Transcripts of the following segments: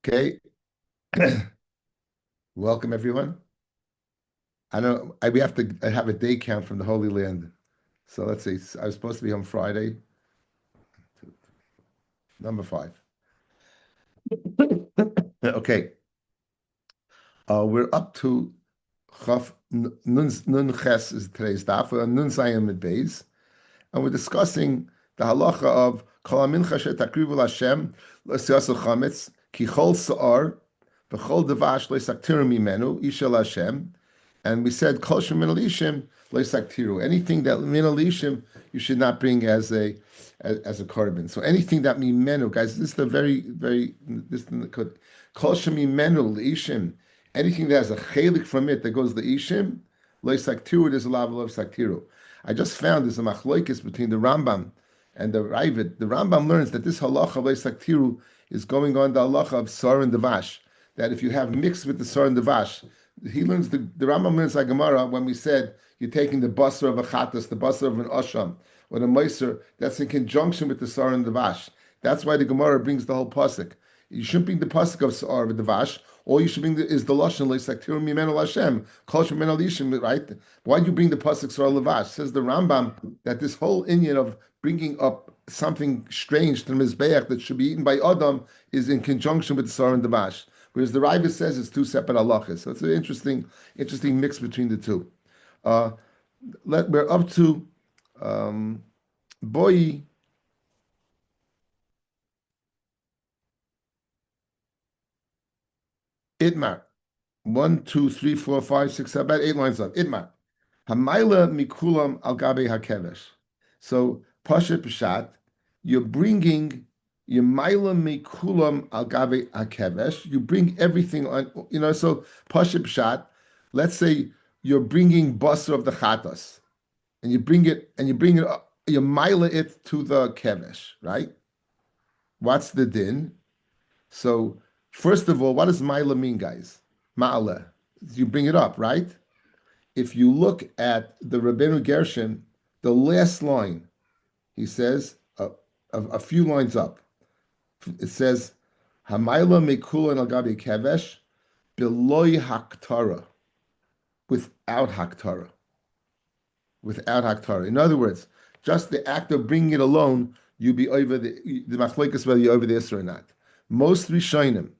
Okay, welcome everyone. I know we have to have a day count from the Holy Land. So let's see. I was supposed to be on Friday, number five. Okay, we're up to Chaf Nun Ches is today's daf. We're on Nun Zayin Mid Beis, and we're discussing the halacha of Kol Mincha Shetakrivu Lashem L'Siyasel Chametz Ki Chol Sa'ar V'Chol Devash L'Saktiru Mimenu Isha Lashem. And we said kol shemin alishim loisaktiru. Anything that min alishim you should not bring as a korban. So anything that mimenu, guys, this is the very this is the kol shemimenu leishim. Anything that has a chelik from it that goes to ishim loisaktiru. There's a level of saktiru. I just found there's a machlokes between the Rambam and the Ravid. The Rambam learns that this halacha of loisaktiru is going on the halacha of sar and devash. That if you have mixed with the sar and devash, he learns the Rambam learns like Gemara when we said you're taking the basar of a chatas, the basar of an asham, or the meiser, that's in conjunction with the sar and the vash. That's why the Gemara brings the whole pasuk. You shouldn't bring the pasuk of sar with the vash. All you should bring is the lashon leisaktiru mimenu Hashem kol shemen alishim. Right? Why do you bring the pasuk sar levash? Says the Rambam that this whole inyan of bringing up something strange to the mizbeach that should be eaten by Adam is in conjunction with the sar and the vash. Whereas the Rabbi says it's two separate halachas. So it's an interesting mix between the two. We're up to Boi Itmar. 1, 2, 3, 4, 5, 6, 7, about 8 lines up. Itmar. Hamaila mikulam al gabe hakevesh. So Pasha Peshat, you're bringing your maila mikulam al gabe hakevesh. You bring everything on. So Pasha Peshat. Let's say you're bringing basar of the chatas, and you bring it up, you maila it to the kevesh, right? What's the din? So first of all, what does maila mean, guys? Ma'ala. You bring it up, right? If you look at the Rabbeinu Gershon, the last line, he says a few lines up. It says, "Hamayla mekulan al gabi kevesh beloy haktara," without haktara. Without haktara. In other words, just the act of bringing it alone, you be over the machlokes whether you're over the Isra or not. Most Rishonim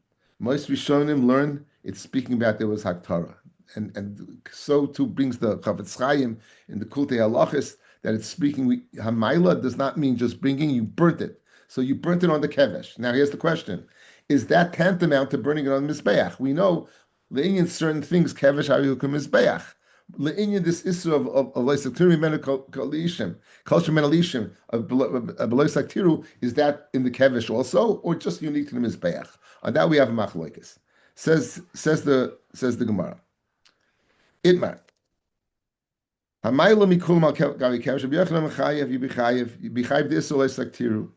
learn it's speaking about there was haktara. And so too brings the Chavetz Chaim in the Kultei Halachis that it's speaking. Hamayla does not mean just bringing. You burnt it, so you burnt it on the kevesh. Now here's the question: is that tantamount to burning it on the mizbeach? We know le'inyan certain things kevesh hayukum mizbeach. Le'inyan this issue of loisaktiru mimenu kol ishim kol shemen alishim of loisaktiru, is that in the kevesh also, or just unique to the mizbeach? On that we have a machlokes. Says the Gemara. Itmar. Hamayla mikul mal gavi kevesh. Rabbi Yochanan mechayev. You bechayev this or loisaktiru.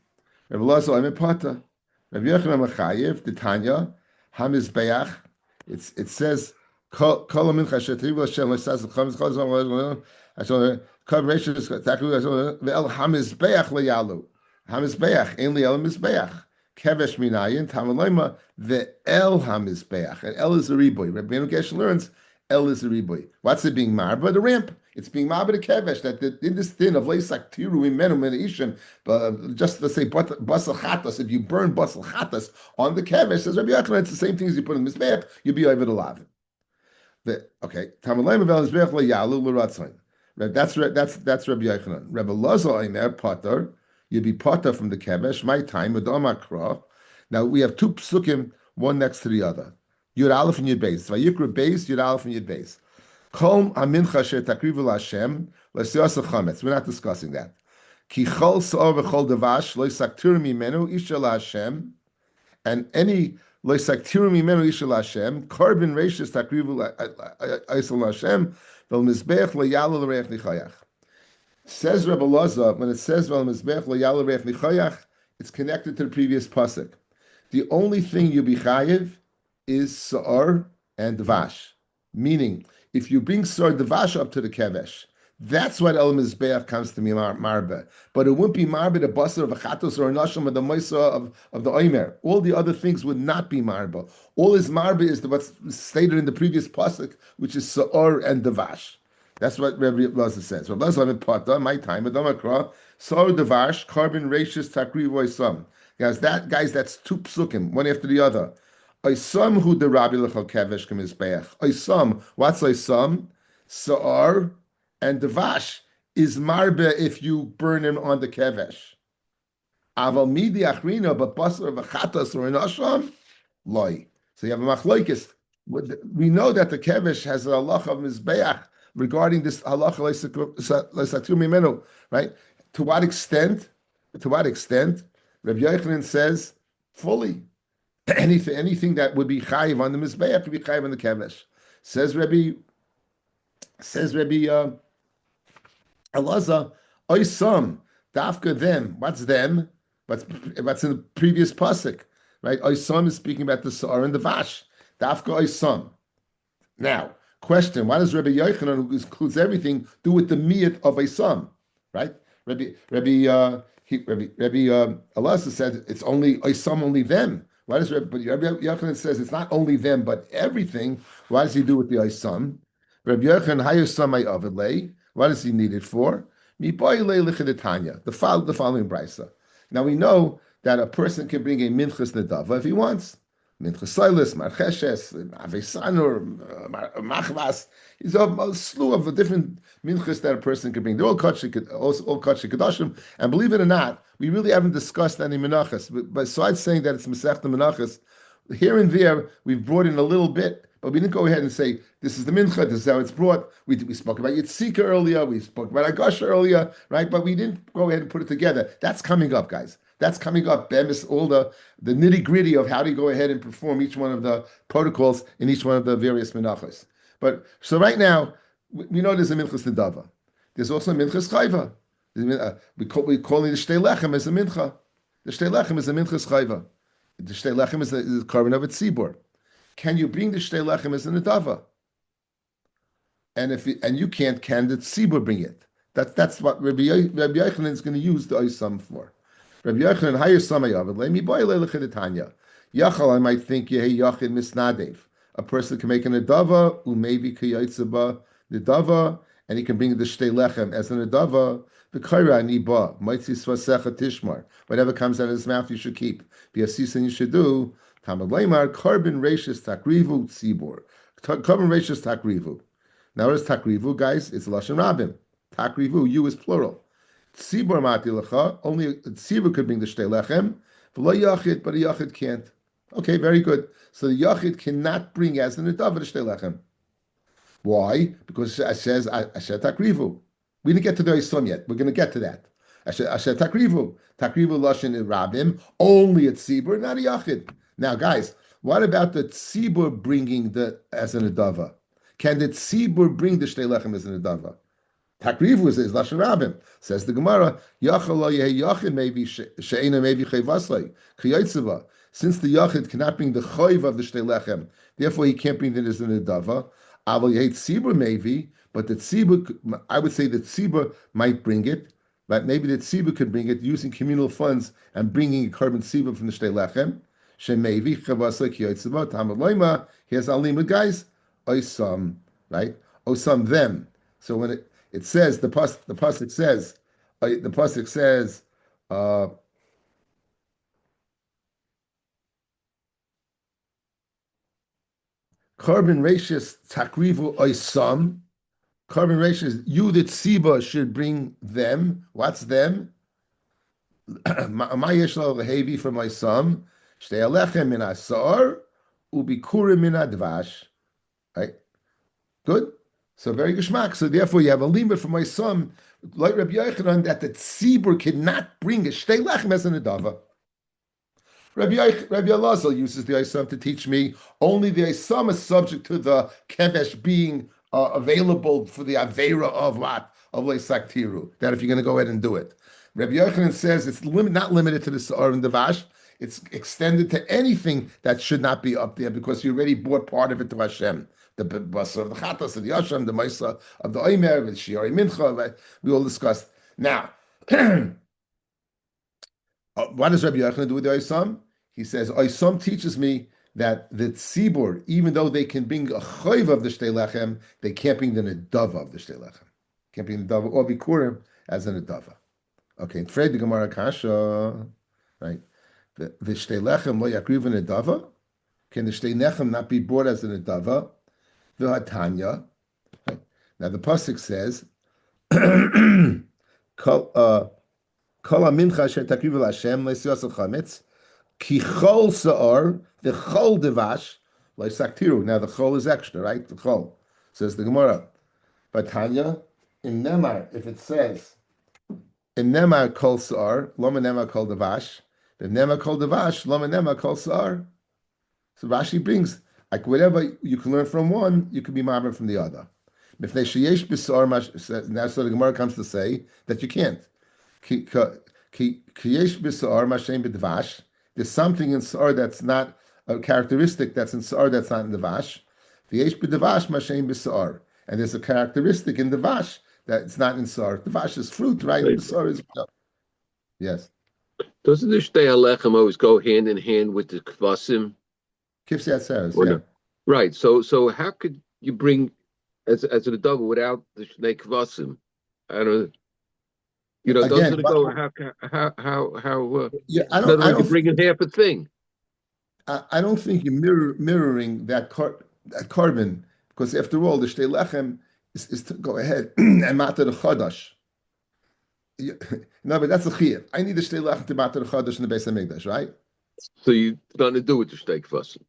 Rabbi Lazar emepata. Rabbi Yochanan mechayev. The Tanya hamizbeach. It says kol mincha shetriv l'Hashem l'sas l'chametz kol zman l'Hashem kol reishis takru ve'el hamizbeach leyalu. Hamizbeach ein le'el mizbeach. Kevesh minayin tamalayma ve'el hamizbeach. And el is a riboy. Rabbi Gershon learns el is a riboy. What's it being marba? The ramp. It's being marba the kevesh. That in this thing of leisak tiru imenu menishim, just to say basal chatas. If you burn basal chatas on the kevesh, says Rabbi Yochanan, it's the same thing as you put in mizbeach. You'll be over the lav. Okay, tamalayma ve'el mizbeach leyalu l'ratzon. That's Rabbi Yochanan. Rabbi Lazar Omer Potter. You'd be potter from the kevesh. My time, Adam Akra. Now we have two psukim, one next to the other. Yud Aleph and Yud Beis. Vayikra Beis, Yud Aleph and Yud Beis. Kol amincha shetakrivu Hashem l'siyasel chametz. We're not discussing that. Ki chol sa'or v'chol devash loisaktiru mimenu isha Hashem, and any loisaktiru mimenu isha Hashem korban reishis takrivu isha Hashem vel mizbeach loyalu l'reich nichayach. Says Rebbe Loza, when it says "Vel mizbech lo yal reich nichayach," it's connected to the previous pasuk. The only thing you be chayiv is sa'ar and vash. Meaning, if you bring sa'ar devash up to the kevesh, That's what El Mizbeach comes to me marbe. But it wouldn't be marbe the basar of a chatos or a nasham or the moisa of the oimer. All the other things would not be marbe. All is marbe is what's stated in the previous pasuk, which is sa'or and devash. That's what Rabbi Lazar says. Rabbi Lazar in Pata, my time, Adam Akra, sa'or devash, carbon rachis takri voisam. Guys, that's two psukim, one after the other. Oisam hu de Rabbi lechol kevesh k'mizbeach. Oisam, what's oisam? Sa'ar and devash is marbe if you burn him on the kevesh. Aval midi achrina, but basar v'chatas or an asham, loy. So you have a machlokes. We know that the kevesh has a halacha of mizbeach regarding this halacha leisatur mimenu, right? To what extent? To what extent? Rabbi Yochanan says fully. Anything that would be chayiv on the mizbeach could be chayiv on the kevesh. Says Rabbi Elazar, oisam dafka them. What's them? What's in the previous pasuk, right? Oisam is speaking about the sa'ar and the vash. Dafka oisam. Now, question: why does Rabbi Yochanan, who includes everything, do with the miyat of oisam, right? Rabbi Elazar said it's only oisam, only them. Why does Rabbi Yochanan says it's not only them but everything? Why does he do with the oisam? Rabbi Yochanan hayosam avidlei. What does he need it for? The following brisa. Now we know that a person can bring a minchas nedava if he wants. Minchas soilis, marcheshes, avesanur, machvas. He's a slew of different minchas that a person can bring. They're all kachri kedashim. And believe it or not, we really haven't discussed any menachos. But besides saying that it's mesechta menachos, here and there we've brought in a little bit. But we didn't go ahead and say, this is the mincha, this is how it's brought. We spoke about Yitzika earlier, we spoke about Agasha earlier, right? But we didn't go ahead and put it together. That's coming up, guys. That's coming up. All the nitty-gritty of how to go ahead and perform each one of the protocols in each one of the various menachos. But, so right now, we know there's a minchas nedava. There's also a minchas chayva. We call it the shtei lechem as a mincha. The shtei lechem is a minchas chayva. The shtei lechem is the carbon of a tzibur. Can you bring the shtei lechem as an adava? And you can't, can the tzibur bring it? That's what Rabbi Yochanan is going to use the oisam for. Rabbi Yochanan higher samayav lemi boy lechedetanya. Yachal, I might think yehi yachid misnadev. A person can make an adava maybe kayitzaba nedava, and he can bring the shtei lechem as an adava. The kaira niba mighty svasecha tishmar. Whatever comes out of his mouth, you should keep. Be a season you should do. Tamad Leimar, carbon rachis takrivu tzibur. Carbon rachis takrivu. Now what is takrivu, guys? It's Lashon Rabim. Takrivu, you is plural. Tzibur mati lecha, only a tzibur could bring the shtei lechem. V'lo yachid, but a yachid can't. Okay, very good. So the yachid cannot bring as an adava the shtei lechem. Why? Because it says asher takrivu. We didn't get to the Yisum yet. We're going to get to that. Asher takrivu. Takrivu Lashon Rabim, only a tzibur, not a yachid. Now, guys, what about the tzibur bringing as an adava? Can the tzibur bring the shtei lechem as an adava? Takrivu is Lashon Rabim. Says the Gemara, Yachal lo yehi yachid maybe she'ena maybe chayvaslei kriyitzava. Since the yachid cannot bring the chayv of the shtei lechem, therefore he can't bring it as an adava. Aval yehi tzibur maybe, but the tzibur, I would say the tzibur might bring it. But maybe the tzibur could bring it using communal funds and bringing a carbon tzibur from the shtei lechem. Shemevi chavasa kiyotzava tamad loima. Here's alimud, guys. Oisam, right? Osam them. So when it says the pasuk says carbon rachis takrivu oisam. Carbon rachis, you the tziba should bring them. What's them? Ma'yeshlo lehevi for my son. Shtei alechem min asar ubikurim min advash. Right? Good. So very geschmack. So therefore, you have a limit for my son, like Rabbi Yochanan, that the tzibur cannot bring a shtei lechem as an adava. Rabbi Elazar uses the Isam to teach me only the Isam is subject to the kevesh being available for the avera of what? Of leisaktiru. That if you're going to go ahead and do it. Rabbi Yochanan says it's not limited to the Sa'ar and the Vash. It's extended to anything that should not be up there because you already brought part of it to Hashem. the basar of the chatas, of the yasham, the maisa of the oimer, the shiori mincha. Right? We all discussed. Now, what does Rabbi Yochanan do with the oisam? He says oisam teaches me that the tzibur, even though they can bring a chayv of the shtei lechem, they can't bring the nedava of the shtei lechem. Can't bring the nedava or bikurim as a nedava. Okay, in Fred the Gemara Kasha, right? The shtei lechem lo yakriv a nedava. Can the shtei lechem not be brought as a nedava? The hatanya. Right? Now the pasuk says, kol mincha asher takriv el Hashem le'siyas chametz ki chol sa'or the chol devash le'saktiru. Now the chol is extra, right? The chol says the Gemara. But Tanya in Nemar, if it says in Nemar kol sa'or, loma Nemar kol devash, the Nemar kol devash, loma Nemar kol sa'or. So Rashi brings like whatever you can learn from one, you can be married from the other. If they sheyesh b'sa'or, now so the Gemara comes to say that you can't. Kiyesh b'sa'or mashem b'dvash. There's something in sa'or that's not a characteristic that's in sa'or that's not in dvash. V'yesh b'dvash mashem b'sa'or. And there's a characteristic in dvash that's not in sa'or. Dvash is fruit, right? Right. Sa'or is yes. Doesn't the shtei alechem always go hand in hand with the kvasim? Kifsat says, Or yeah. no? Right. So how could you bring as an double without the shnei kvasim? I don't. Doesn't it go how? Yeah, I don't you bring in half a thing. I don't think you're mirroring that carbon because after all, the shtei lechem is to go ahead and matter the chadash. No, but that's a chiyuv. I need the shtei lechem to matter the chadash in the Beis Hamikdash, right? So you nothing to do with the shtei kvasim.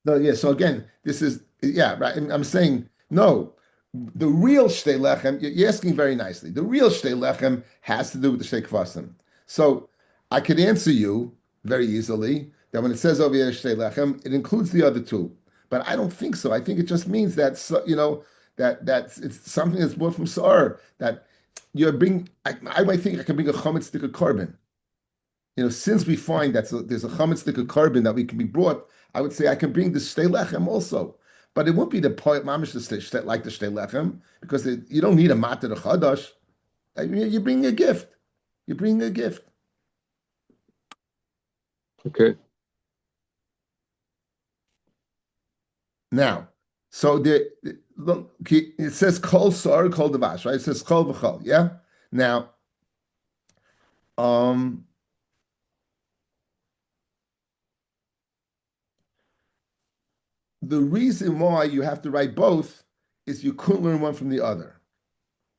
No, yeah. So again, this is right. I'm saying no. The real shtei lechem, you're asking very nicely. The real shtei lechem has to do with the shtei kvasim. So I could answer you very easily that when it says over here shtei lechem, it includes the other two. But I don't think so. I think it just means that that it's something that's brought from sa'or that you're bring. I might think I can bring a chametz stick of carbon. Since we find that there's a chametz stick of carbon that we can be brought, I would say I can bring the shtei lechem also. But it won't be the point mamish like the shtei lechem because you don't need a matter of chadash. You bring a gift. You bring a gift. Okay. Now, so it says kol sar kol devash, right? It says kol v'chol, yeah. Now, the reason why you have to write both is you couldn't learn one from the other.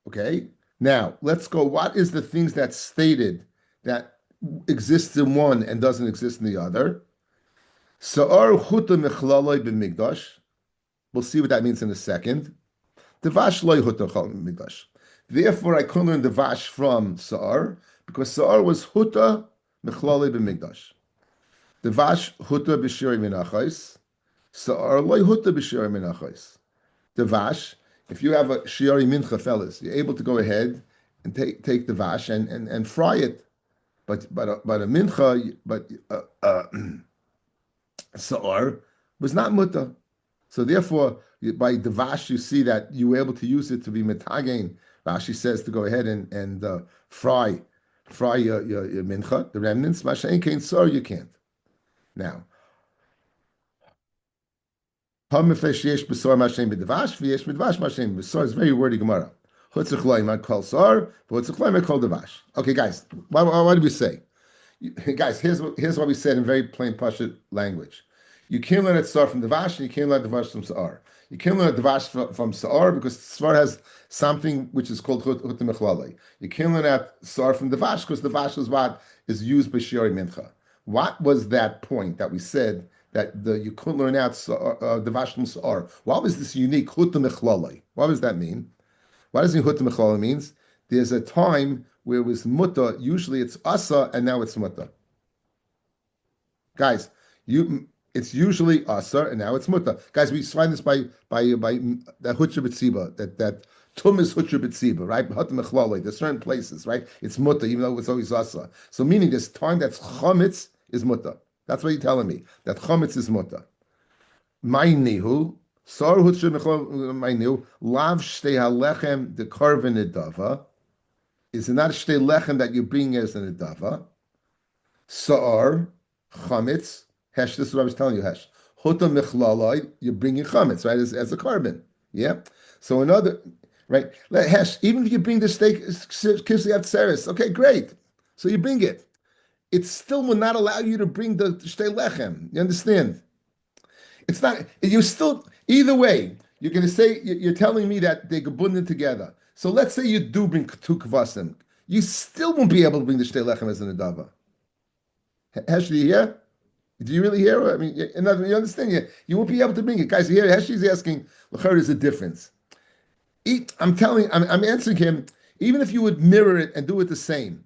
Okay? Now, let's go. What is the things that's stated that exists in one and doesn't exist in the other? Sa'ar chuta mechlaloi b'migdash. We'll see what that means in a second. Devash loy huta b'migdash. Therefore, I couldn't learn devash from Sa'ar because Sa'ar was huta mechlaloi b'migdash. Devash huta b'shiri menachos. Sa'ar loy huta b'shiri menachos. Devash, if you have a shiori mincha, fellas, you're able to go ahead and take the vash and fry it. But a mincha, sa'ar was not muta. So therefore, by the vash, you see that you were able to use it to be metagen. Rashi says to go ahead and fry your mincha, the remnants. Mashain kain sa'ar, you can't. Now, is very wordy Gemara. Okay, guys, what did we say? Guys, here's what we said in very plain Pashut language. You can't learn it start from Devash, and you can't learn Devash from Sa'ar. You can't learn Devash from Sa'ar because Sa'ar has something which is called Chut Mechlalei. You can't learn that Sa'ar from Devash because Devash is what is used by Shiori Mincha. What was that point that we said that you couldn't learn out Devash from Sa'ar? What was this unique Chut Mechlalei? What does that mean? What does Chut Mechlalei means? There's a time where it was Mutta, usually it's Asa, and now it's Mutta. Guys, it's usually Asa, and now it's Mutta. Guys, we find this by that Hutra B'tziba, that Tum is Hutra B'tziba, right? There's certain places, right? It's Mutta, even though it's always Asa. So meaning this time that's Chametz is Mutta. That's what you're telling me, that Chametz is Mutta. My Nihu, Sar hutzur mechol mainu lav shtei halechem the karven nedava. Is it not a shtei lechem that you bring as an nedava? Sa'ar, chametz, hesh, this is what I was telling you, hesh. Hota mechlalai, you're bringing chametz, right, as a carbon. Yeah? So another, right, hesh, even if you bring the steak, kivsi atzeres, okay, great. So you bring it. It still will not allow you to bring the shtei lechem. You understand? It's not, you still, either way, you're going to say, you're telling me that they're gebunded together. So let's say you do bring two kvasim. You still won't be able to bring the shtei lechem as an adava. Hesh, do you hear? Do you really hear? I mean, you understand? You won't be able to bring it. Guys, here, Heshi's asking, L'char is a difference. I'm answering him, even if you would mirror it and do it the same.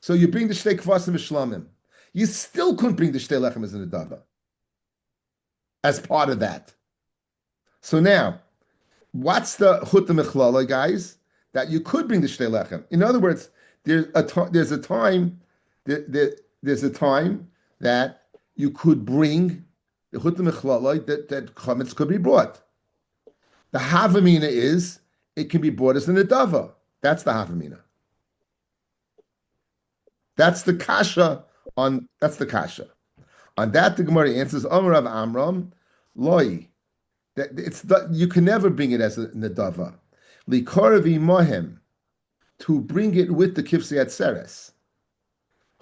So you bring the shtei kvasim v'shlamim. You still couldn't bring the shtei lechem as an adava. As part of that. So now, what's the chut mechlala, guys? That you could bring the shtei lechem. In other words, there's a time that you could bring the chut mechlala that chametz could be brought. The havamina is it can be brought as an adava. That's the havamina. That's the kasha on. That's the kasha. On that, the Gemara answers, Amar of Amram, Loi. You can never bring it as a nedava. Likoravi mohem, to bring it with the kivsi atzeres.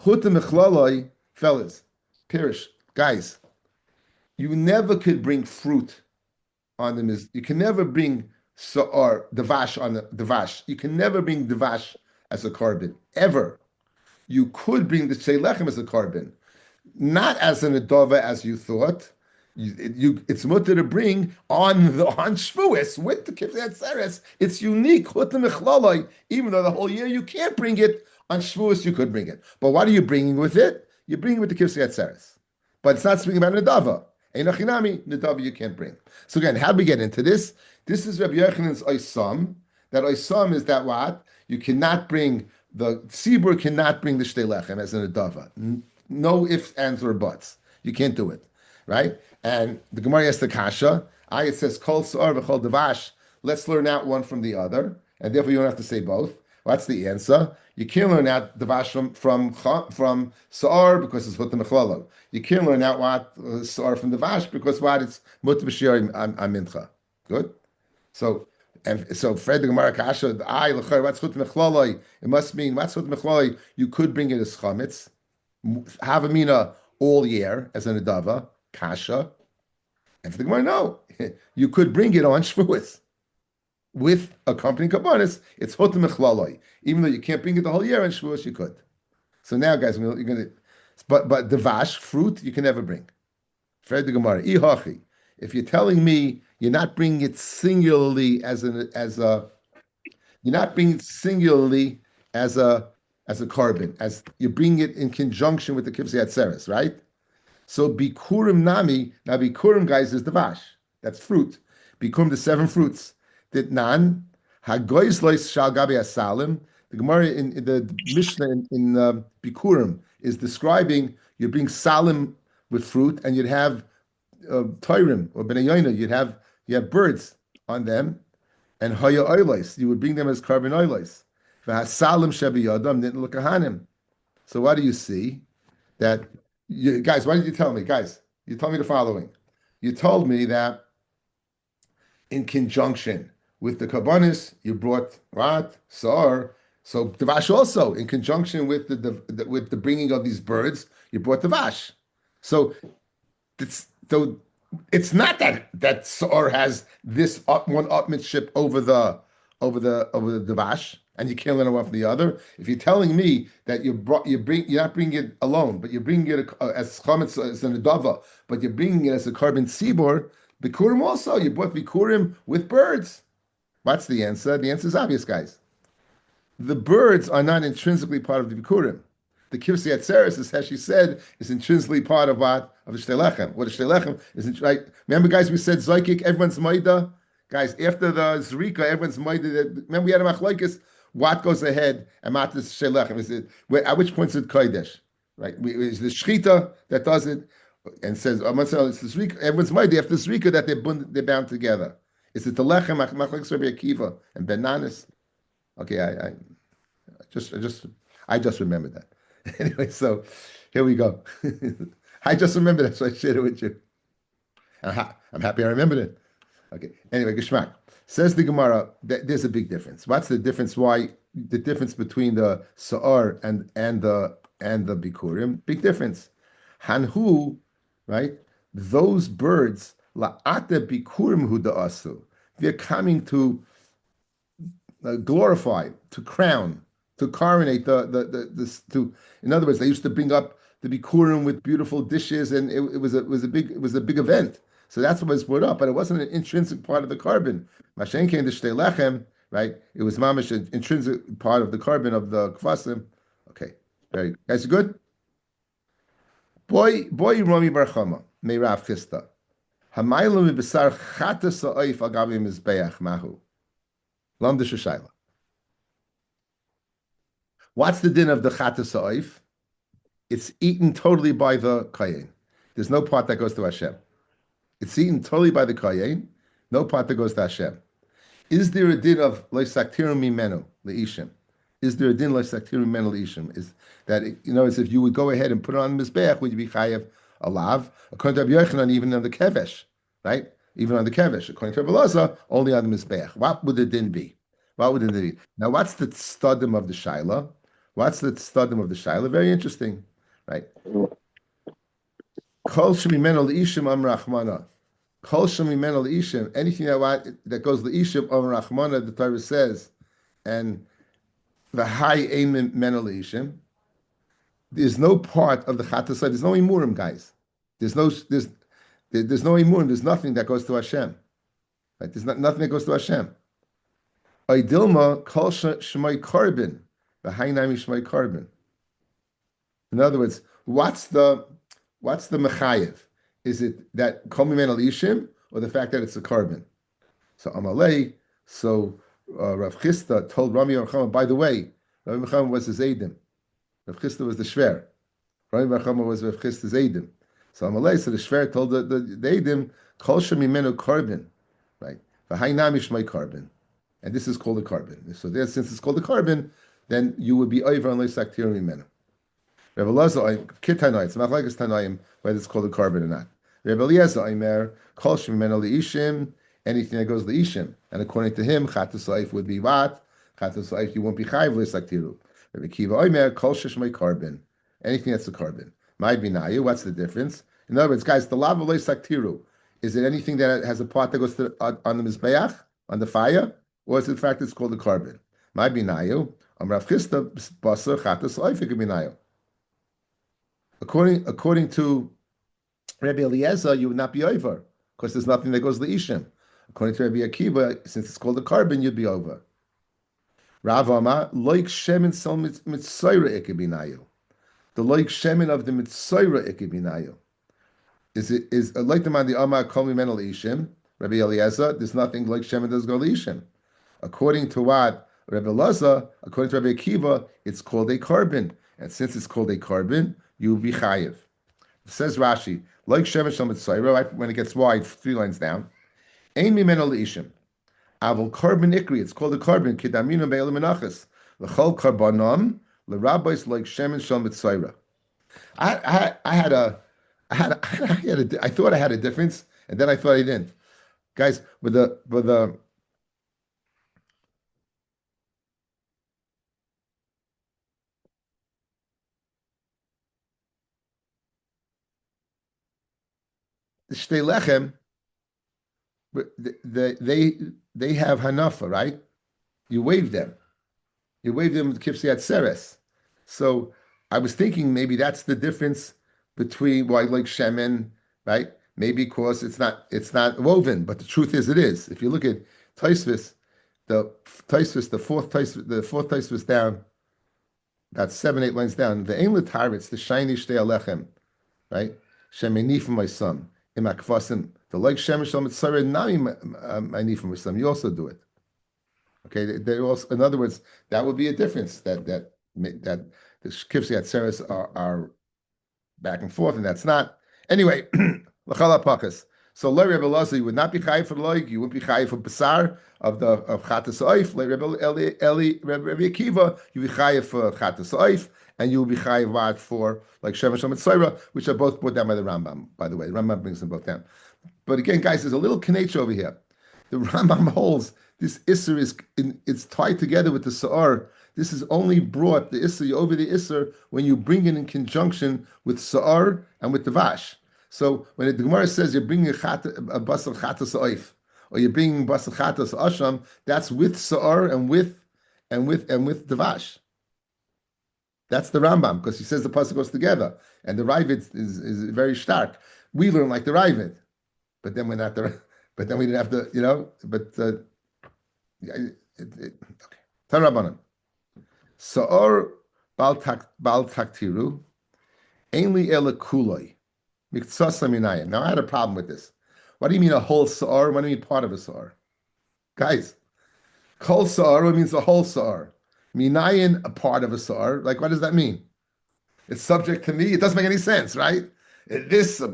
Chut mechlaloi, fellas, pirish, guys, you never could bring fruit on them. You can never bring or devash on the devash. You can never bring devash as a carbon, ever. You could bring the shtei lechem as a carbon. Not as an adova as you thought. It's mutter to bring on Shavuos with the Kivzat Seres. It's unique. Even though the whole year you can't bring it, on Shavuos you could bring it. But what are you bringing with it? You're bringing with the Kivzat Seres. But it's not speaking about Nadava. Einachinami, Nadava you can't bring. So again, how do we get into this? This is Rabbi Yochanan's Oisam. That Oisam is that what? You cannot bring, the Tzibur cannot bring the Shtei Lechem as an Nadava. No ifs, ands, or buts. You can't do it, right? And the Gemara has the kasha. It says kol sa'ar v'chol devash. Let's learn out one from the other, and therefore you don't have to say both. Well, that's the answer. You can't learn out devash from sa'ar because it's hutam mechlalo. You can't learn out what sa'ar from devash because what it's mut b'shir amincha. Good. So Fred the Gemara kasha. What's hutam mechlalo? It must mean what's hutam mechlalo. You could bring it as chametz. Havamina all year as an adava, kasha. And for the Gemara, no. You could bring it on Shavuos with accompanying kabbanis. It's hotem echlaloi. Even though you can't bring it the whole year on Shavuos, you could. So now, guys, you're going to. But devash, fruit, you can never bring. Fred the Gemara, ihachi. If you're telling me you're not bringing it singularly as a carbon, as you bring it in conjunction with the kivsi atzeres, right? So bikurim nami, now bikurim, guys, is the vash. That's fruit. Bikurim, the 7 fruits. That nan, hagoyz lois shal gabi asalim. The Gemara in the Mishnah in bikurim is describing you bring salim with fruit, and you'd have toirim or benayoina. You have birds on them, and haya oilos. You would bring them as carbon oilos. So what do you see? That guys, why did you tell me? Guys, you told me the following. You told me that in conjunction with the kabbanis, you brought what? Sar. So devash also, in conjunction with the bringing of these birds, you brought devash. So it's not that Sar has this one upmanship over the devash, and you can't learn one from the other. If you're telling me that you're not bringing it alone, but you're bringing it as chametz as an adava, but you're bringing it as a carbon sibor, bikurim also. You brought bikurim with birds. What's the answer? The answer is obvious, guys. The birds are not intrinsically part of the bikurim. The kivsi atzeres, as she said, is intrinsically part of what? Of the shtei lechem. What the shtei lechem is, right? Remember, guys, we said zoykik, everyone's maida. Guys, after the zrika, everyone's maida. Remember, we had a machlokes. What goes ahead and matis shtei lechem? At which point is it kodesh? Right? Is the shchita that does it, and says, it's the Zrika, everyone's mighty after Zrika that they're bound together. Is it the Lechem, Machlekes Rabbi Akiva, and Benanis? Okay, I just remembered that. Anyway, so here we go. I just remembered that, so I shared it with you. I'm happy I remembered it. Okay. Anyway, Geschmack. Says the Gemara that there's a big difference. What's the difference? Why the difference between the Sa'ar and the Bikurim? Big difference. Hanhu, right? Those birds, la'ate Bikurim hu da'asu. They're coming to glorify, to crown, to coronate to. In other words, they used to bring up the bikurim with beautiful dishes, and it was a big event. So that's what was brought up, but it wasn't an intrinsic part of the carbon. Mashen came to shtei lechem, right? It was mamish an intrinsic part of the carbon of the kvasim. Okay, very guys, good. Boy, Rami Barchama, Meirav Chista. Hamayla mi besar chata sa'oif agabi mizbeach mahu. Lamda Shashayla. What's the din of the Chata Sa'if? It's eaten totally by the Kayin. There's no part that goes to Hashem. It's eaten totally by the Kayin, no part that goes to Hashem. Is there a din of Leisaktirum Mimenu, Leishim? Is there a din Leisaktirum Mimenu Leishim? Is that, as if you would go ahead and put it on the Mizbeach, would you be Chayav a lav? According to Rabbi Yochanan, even on the Kevesh, right? Even on the Kevesh. According to Rabbi Elazar, only on the Mizbeach. What would the din be? What would the din be? Now, what's the tzadim of the Shaila? What's the tzadim of the Shaila? Very interesting, right? Kol shemimenu leishim am rachmana. Kol shemimenu leishim. Anything that goes leishim am rachmana, the Torah says, and the high aim menu leishim. There's no part of the Chatasai. There's no imurim, guys. There's no imurim. There's nothing that goes to Hashem. Right? There's nothing that goes to Hashem. Oidilma kol shemay karbin. The hainami shemay karbin. In other words, what's the mechayev? Is it that kol mimenu leishim or the fact that it's a carbon? So Amalei. So Rav Chista told Rami Yochanan. By the way, Rami Yochanan was his Eidim. Rav Chista was the Shver. Rami Yochanan was Rav Chista's Eidim. So Amalei, so the Shver told the Eidim, Kol Shemimenu Carbon, right? V'hainami Shmei Carbon. And this is called a carbon. So there, since it's called a carbon, then you would be over unless Saktir Mimenu. Rav Elazar, Kittanai, it's Machlekes Tanaim, whether it's called a carbon or not. Rav Eliezer, Aimer, Kol Shemimenu Leishim, anything that goes Leishim. And according to him, Chatas Saif would be what? Chatas Saif, you won't be Chayiv Saktiru. Rabbi Kiva Omer Kol Sheshmei Carbon. Anything that's a carbon. My binayu. What's the difference? In other words, guys, the lava loy saktiru. Is it anything that has a part that goes to on the mizbeach, on the fire, or is it the fact that it's called a carbon? My binayu. Rav Chista Basar Chatas Oifik binayu. According to Rabbi Eliezer, you would not be over because there's nothing that goes to Ishim. According to Rabbi Akiva, since it's called a carbon, you'd be over. Rav Amar, loik shemin sel mitzayra ikibinayu. The loik shemin of the mitzayra ikibinayu. Is like the man the Amar kol mimenu leishim. Rabbi Eliezer, there's nothing like shemin does go leishim. According to what Rabbi Elazar, according to Rabbi Akiva, it's called a carbon, and since it's called a carbon, you'll be chayiv. Says Rashi, loik shemin shel mitzayra. When it gets wide, 3 lines down, ein mimenu leishim. Avol carbon ikri, it's called a carbon. Kidamina be'el Menachos. L'chol karbanom l'rabbis like shemen shel mitzayra. I thought I had a difference, and then I thought I didn't. Guys, with the shtei lechem, they have hanafa, right? You wave them. You wave them with kifsiyat seres. So I was thinking maybe that's the difference between why like shemen, right? Maybe because it's not woven, but the truth is it is. If you look at Taisvis, the fourth Taisvis down, about 7-8 lines down. The ein l'taritz, the shiny shtei alechem, right? Shemeni for my son. Imakvasim. The like shemen shel mitzayra nami mani for my son. You also do it. Okay, they also. In other words, that would be a difference. That the kivsiyat seres are back and forth, and that's not. Anyway, l'chala pachas. So Lo Rebbe Elazar, you would not be chayiv for loig, you wouldn't be chayiv for basar of chatas oif. Lo Rebbe Rebbe Akiva, you would be chayiv for chatas oif, and you will be chayiv what for like shemesh and tzora, which are both brought down by the Rambam. By the way, the Rambam brings them both down. But again, guys, there's a little connection over here. The Rambam holds this Isser it's tied together with the Sa'ar. This is only brought, the Isser, over the Isser, when you bring it in conjunction with Sa'ar and with the Vash. So when the Gemara says you're bringing a basal chatas oif, or you're bringing basal chatas asham, that's with Sa'ar and with the Vash. That's the Rambam, because he says the pasuk goes together. And the Ravid is very stark. We learn like the Ravid. But then we're not the... But then we didn't have to, okay. Tan Rabbanan. Sa'or bal taktiru, ainli ela kuloi, miktsasa minayim. Now I had a problem with this. What do you mean a whole sa'or? What do you mean part of a sa'or? Guys, kol sa'or means a whole sa'or. Minayin, a part of a sa'or. Like, what does that mean? It's subject to me? It doesn't make any sense, right? This, so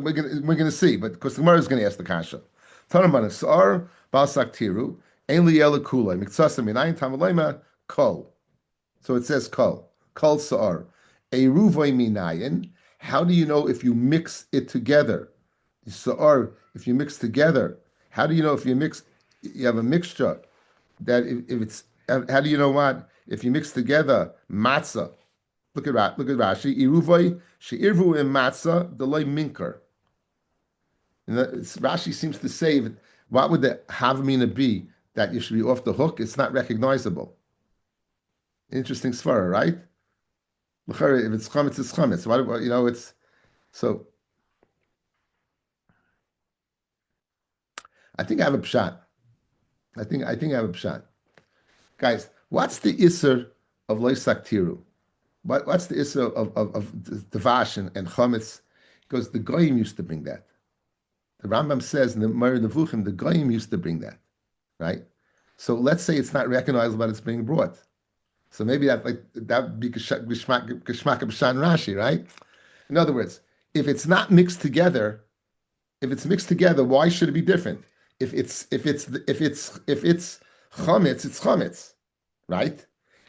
we're gonna see, but because the Gemara is going to ask the kasha. Tanamana sar balsak tiru ein liela kula miktsasa minayin tamalema kol. So it says kol sar a ruvay minayin. How do you know if you mix it together? Sar, if you mix together, how do you know if you have a mixture that if it's? How do you know what if you mix together matzah? Look at Rashi. Iruvay she'irvu in matzah delay minker. Rashi seems to say, what would the havamina be that you should be off the hook? It's not recognizable. Interesting svara, right? If it's chametz, it's chametz. It's so. I think I have a pshat. I think I have a pshat. Guys, what's the isser of loisak tiru? What's the issue of Devash and Chametz? Because the Goyim used to bring that. The Rambam says in the Moreh Nevuchim, the Goyim used to bring that, right? So let's say it's not recognizable, but it's being brought. So maybe that would be Geshmak B'Shan Rashi, right? In other words, if it's not mixed together, why should it be different? If it's Chametz, it's Chametz, right?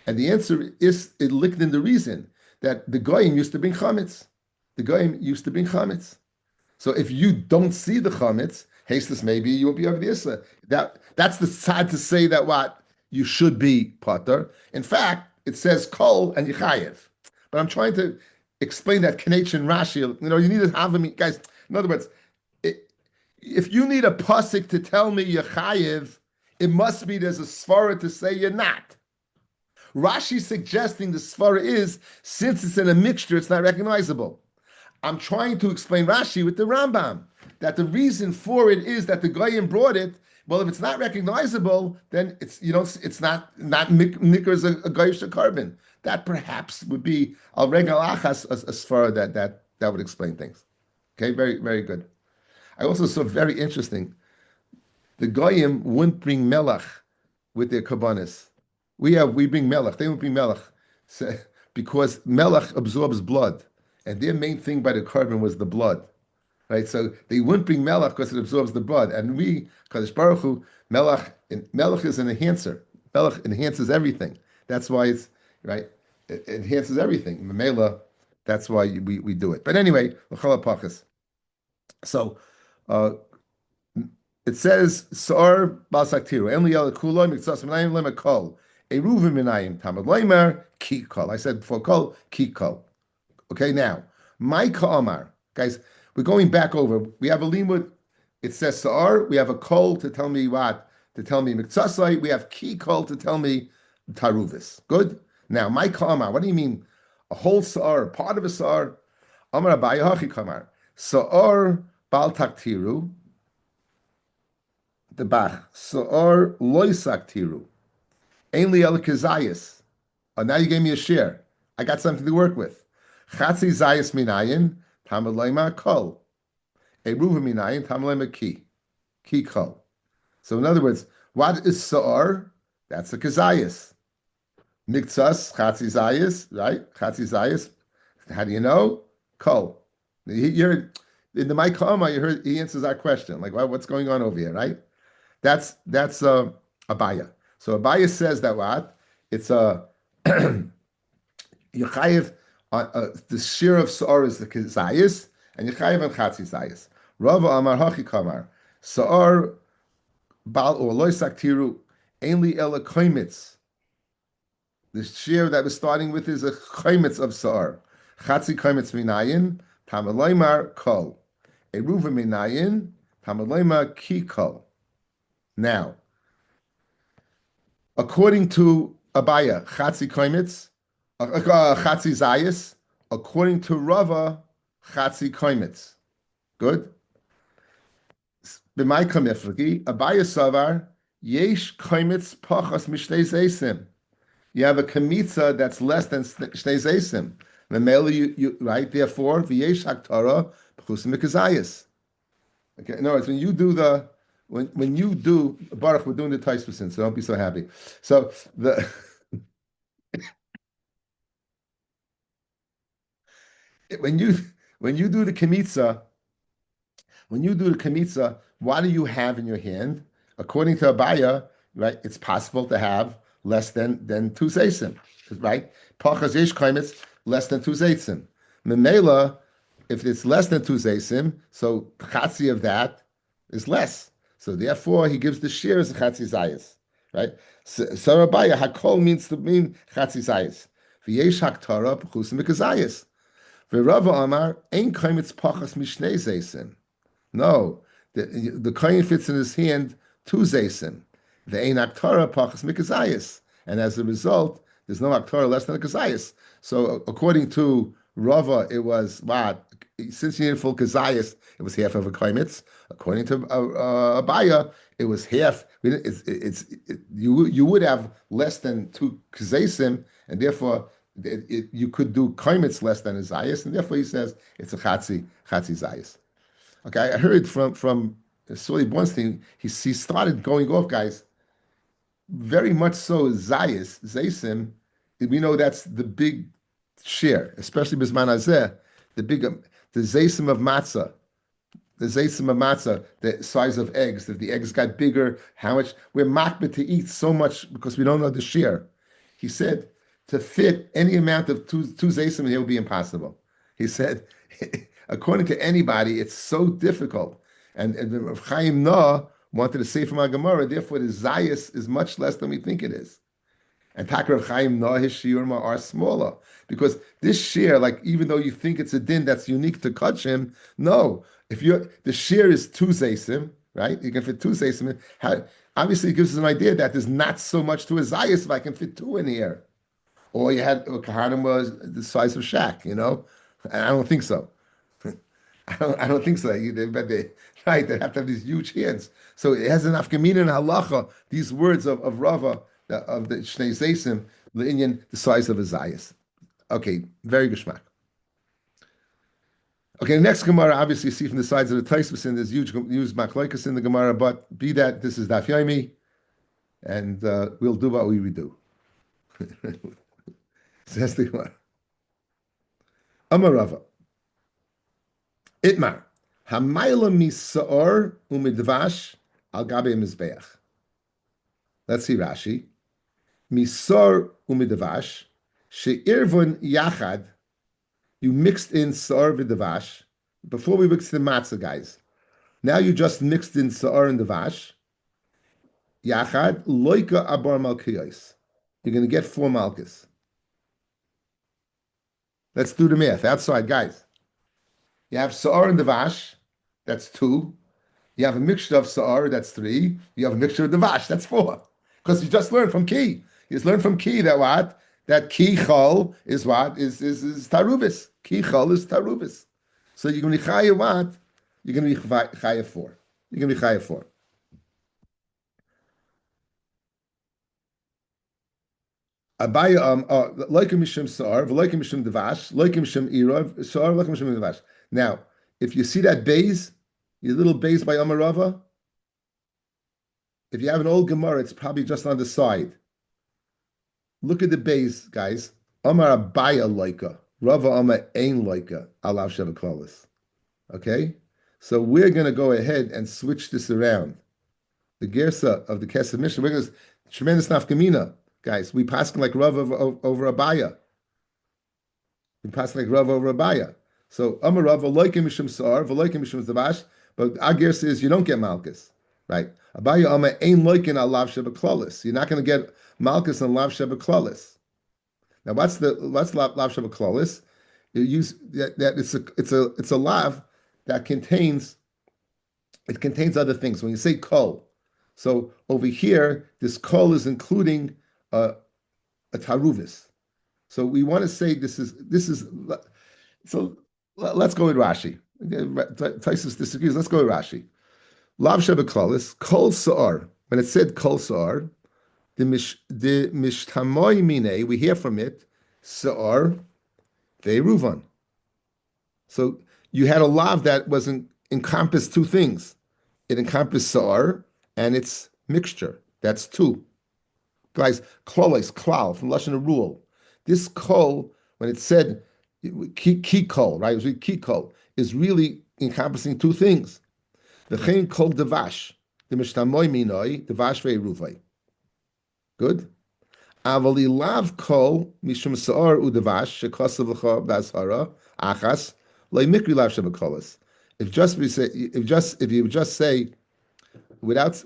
And the answer is it licked in the reason that the Goyim used to bring chametz. So if you don't see the chametz, hasteless maybe you won't be over the issa. That's the side to say that what you should be potter. In fact, it says kol and yichayev. But I'm trying to explain that connection Rashi. You need to have them, guys. In other words, if you need a pasuk to tell me yichayev, it must be there's a svara to say you're not. Rashi suggesting the svara is, since it's in a mixture, it's not recognizable. I'm trying to explain Rashi with the Rambam, that the reason for it is that the Goyim brought it. Well, if it's not recognizable, then it's not nickers a Goyish carbon. That perhaps would be al regal achas a svara that would explain things. Okay, very, very good. I also saw very interesting. The Goyim wouldn't bring melach with their kabbanis. We bring melech. They don't bring melech, because melech absorbs blood, and their main thing by the carbon was the blood, right? So they wouldn't bring melech because it absorbs the blood, and we, Kadosh Baruch Hu, melech is an enhancer. Melech enhances everything. That's why it's right. It enhances everything. Memela, that's why we do it. But anyway, l'chala pachas. So. It says Sar Balsaktiru. Emli El Kulo Miktsas Minayim Lema Kol. Eruvim Minayim Tamad Leimer Ki Kol. I said before Kol Ki Kol. Okay, now my Ka'amar, guys. We're going back over. We have a limud. It says Sar. We have a Kol to tell me what? To tell me Miktsasai. We have Ki Kol to tell me Taruvis. Good. Now my Ka'amar. What do you mean? A whole Sar, part of a Sar. Amar Abaye Hachi Kamar. Sar Baltaktiru. The Bach. Sa'or loisak tiru. Ainli el kizayis. Oh, now you gave me a share. I got something to work with. Chatzi zayis minayin, tamad leima kol. Eruva minayin, tamad leima ki. Ki kol. So in other words, what is sa'or? That's a kizayis. Miktsas, chatzi zayis, right? Chatzi zayis. How do you know? Kol. You're in the Maikama, you heard he answers our question, like what's going on over here, right? That's Abaya. So Abaya says that what? It's a Yechayev the shear of Sa'ar is the Kizayis, and Yechayev and Chatzi Zayis. Rava Amar Hachi Kamar. Sa'ar Bal or Loisak Tiru Ainli Ela Koimitz. The shear that we're starting with is a Koimitz of Sa'ar. Chatzi Koimitz Minayin, Tamaloimar Kol. Eruva Minayin, Tamaloimar Ki Kol. Now, according to Abaya, Chatzi Koimitz, Chatzi Zayis. According to Rava, Chatzi Koimitz. Good. B'may kamifragi, Abaya Savar, Yesh Koimitz Pachas Mishtei Zeisim. You have a kamitza that's less than Shtei Zeisim. Memela, you right. Therefore, V'yesh Haktara P'chus Mikazayis. Okay. In other words, when you do Baruch, we're doing the Taisvasin, so don't be so happy. So the when you do the kamitza, what do you have in your hand? According to Abaya, right, it's possible to have less than two zeisim, right? Pachas yesh kaimitz, less than two zeisim. Memela, if it's less than two zeisim, so chatzi of that is less. So therefore, he gives the shears chatzi zayis, right? So Abaya hakol means to mean chatzi zayis. V'yesh haktara b'chus mikazayis. V'Rava Amar ein kaimitz pachas mishnei zeisim. No, the coin fits in his hand two zeisim. The ein aktara pachas mikazayis, and as a result, there's no aktara less than a kazayis. So according to Rava, it was what? Since you need full kazayis, it was half of a kaimitz. According to Abaya, it was half. You would have less than two kazaysim, and therefore you could do kaimitz less than a zayis, and therefore he says it's a chatzi zayis. Okay, I heard from Sully Bornstein, he started going off, guys, very much so Zaysim, we know that's the big share, especially Bisman Azeh, the Zaysim of matzah, the size of eggs. If the eggs got bigger, how much, we're makbet to eat so much because we don't know the share. He said, to fit any amount of two Zaysim here will be impossible. He said, according to anybody, it's so difficult. And Rav Chaim Noah wanted to say from our Gemara, therefore the Zayas is much less than we think it is. And Takar Rav Chaim Noah, his shiurim are smaller. Because this shear, like even though you think it's a din that's unique to Kachim, no. The shear is two Zaysim, right? You can fit two Zaysim. Obviously it gives us an idea that there's not so much to a Zayas if I can fit two in here. Or you had Kahanim was the size of Shaq, And I don't think so. I don't think so. They have to have these huge hands. So it has an afkamina and halacha. These words of Rava of the Shnei Zeisim, the Inyan, the size of a zayas. Okay, very geschmack. Okay, the next Gemara, obviously, you see from the sides of the Taisvasin, there's huge machlokes in the Gemara, but be that this is Daf Yomi, and we'll do what we would do. Says the Gemara. Amar Rava. Itmar, hamayla misa'or umidvash al gabe mizbeach. Let's see Rashi. Misor umidvash she'irvun yachad. You mixed in sa'or v'dvash. Before we mixed in matzah, guys. Now you just mixed in sa'or and dvash. Yachad loika abar malkiyos. You're going to get 4 malchus. Let's do the math. Outside, guys. You have Sa'ar and Davash, that's 2. You have a mixture of Sa'ar, that's 3. You have a mixture of Davash, that's 4. Because you just learned from Ki. You just learned from Ki that what? That Ki Chol is what? Is Tarubis. Ki Chol is Tarubis. So you're going to be Chaya what? You're going to be Chaya 4. You're going to be Chaya 4. Abaya Laikim Mishum Sa'ar, Laikim Mishum Davash, Laikim Mishum Irav, Sa'ar, Laikim Mishum Davash. Now, if you see that base, your little base by Amarava, if you have an old Gemara, it's probably just on the side. Look at the base, guys. Amar Abaya Laika, Rava Amar Ein Laika, Alav Sheva Klalis. Okay, so we're going to go ahead and switch this around. The Gersa of the Kesef Mishnah, we're going to tremendous nafkamina, guys. We pass like Rav over Abaya. We pass like Rav over Abaya. So Amar Rav v'loikim mishum sar v'loikim mishum zavash. But our Gersa is you don't get malchus, right? Abaya Amar ein loikin al lav shebeklalis. You're not going to get malchus on lav shebeklalis. Now what's lav shebeklalis? You use that it's a lav that contains other things. When you say kol, so over here, this kol is including a taruvis. So we want to say this is. So let's go with Rashi. Taisus disagrees. Let's go with Rashi. Lav shebeklalis kol sa'ar. When it said kol sa'ar, the mishtamoy mine, we hear from it sa'ar ve'ruvan. So you had a lav that encompassed two things. It encompassed sa'ar and its mixture. That's two. Guys, klolis, klal, from Lashon rule. This kol, when it said ki kol, right? It was ki kol, is really encompassing two things. The chen kol devash, the mishtamoy minoi, devash ve'eruvay. Good? Avali lav kol mishum sa'ar u'devash shekosav l'cha b'azhara achas loy mikri lav shebekolas. If you just say without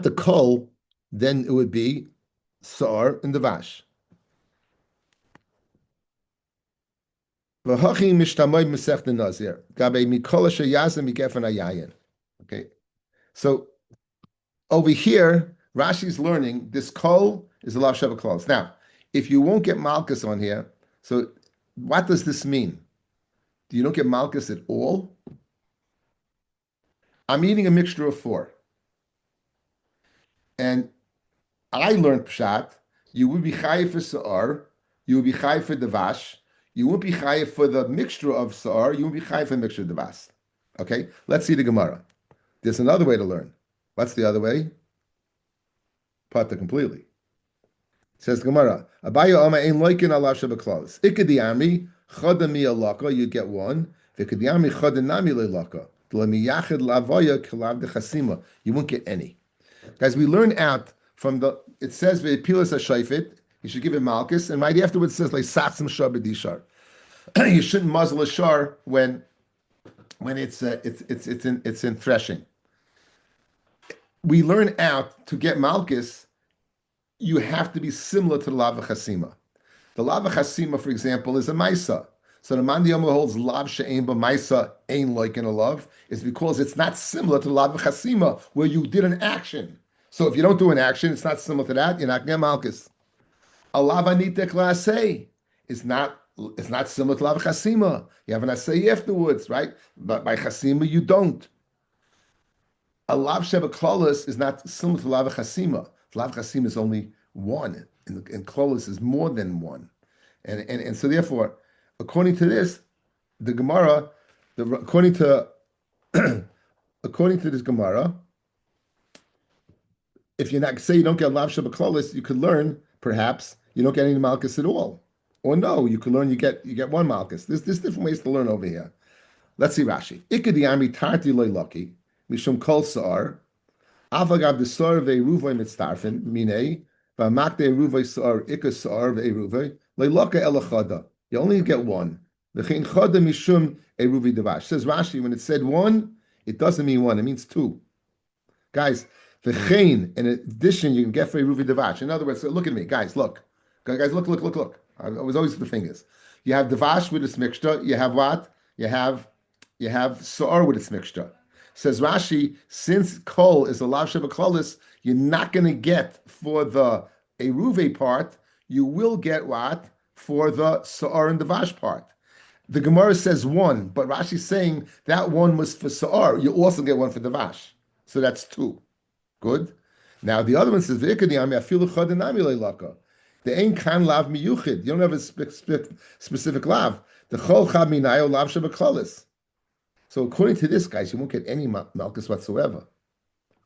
the kol, then it would be sa'ar and devash. V'hachi mishtamoy mesech nazir gabe mikol sheyazem migefen ayayin. Okay, so over here, Rashi's learning this kol is a lav shebekolas. Now, if you won't get malchus on here, so what does this mean? Do you don't get malchus at all? I'm eating a mixture of four. And I learned pshat, you would be chayiv for sa'ar, you would be chayiv for devash, you won't be chayiv for the mixture of sa'ar, you won't be chayiv for the mixture of devash. Okay, let's see the Gemara. There's another way to learn. What's the other way? Pata completely. Says the Gemara, Abaya Oma ein loikin alav shebeklalis. Ikadi amri, chadami alaka, you get one. Vikadi amri chadanami leilaka. D'lemiyachid lavoya kelav dechasima. You won't get any. Guys, we learn out from it says ve'pilas ha'shayfet, you should give it malchus, and right afterwards it says like satzim shar b'dishar. You shouldn't muzzle a shar when it's in threshing. We learn out to get malchus, you have to be similar to the lav chasima. The lav chasima, for example, is a maisa. So the Mandiyama holds lav she'ein b'maisa ein like in a love is because it's not similar to the lav chasima where you did an action. So if you don't do an action, it's not similar to that. You're not going to get malchus. A lav anitek la'aseh is not similar to lav chasima. You have an aseh afterwards, right? But by chasima you don't. A lav shebeklalis is not similar to lav chasima. Lav chasima is only one, and klalis is more than one, and so therefore, according to this, the Gemara, according to this Gemara, if you not say you don't get lav shebeklalis, you could learn perhaps you don't get any malchus at all, or no, you could learn you get one malchus. There's different ways to learn over here. Let's see Rashi. Ikadi ami tarti loy lucky mishum kol sa'ar. Avagav the sar ve'eruvay mitztarfen minei v'amak de'eruvay sar ikas sar ve'eruvay leilaka elachada. You only get one. V'chein chada mishum eruvi devash. Says Rashi, when it said one, it doesn't mean one. It means two. Guys, v'chein, in addition, you can get for eruvi devash. In other words, so look at me, guys. Look, guys, look. I was always with the fingers. You have devash with its mixture. You have what? You have sar with its mixture. Says Rashi, since kol is a lav shebeklalis, you're not going to get for the eruve part. You will get what for the sa'ar and the vash part. The Gemara says one, but Rashi's saying that one was for sa'ar. You also get one for the vash, so that's two. Good. Now the other one says v'ikadiyami afilu chadanami leilaka. The ein kan lav miyuchid. You don't have a specific lav. The chol chad minayo lav shebeklalis. So according to this, guys, you won't get any malchus whatsoever.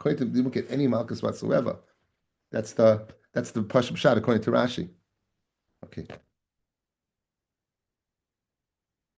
You won't get any malchus whatsoever. That's the pashut pshat according to Rashi. Okay.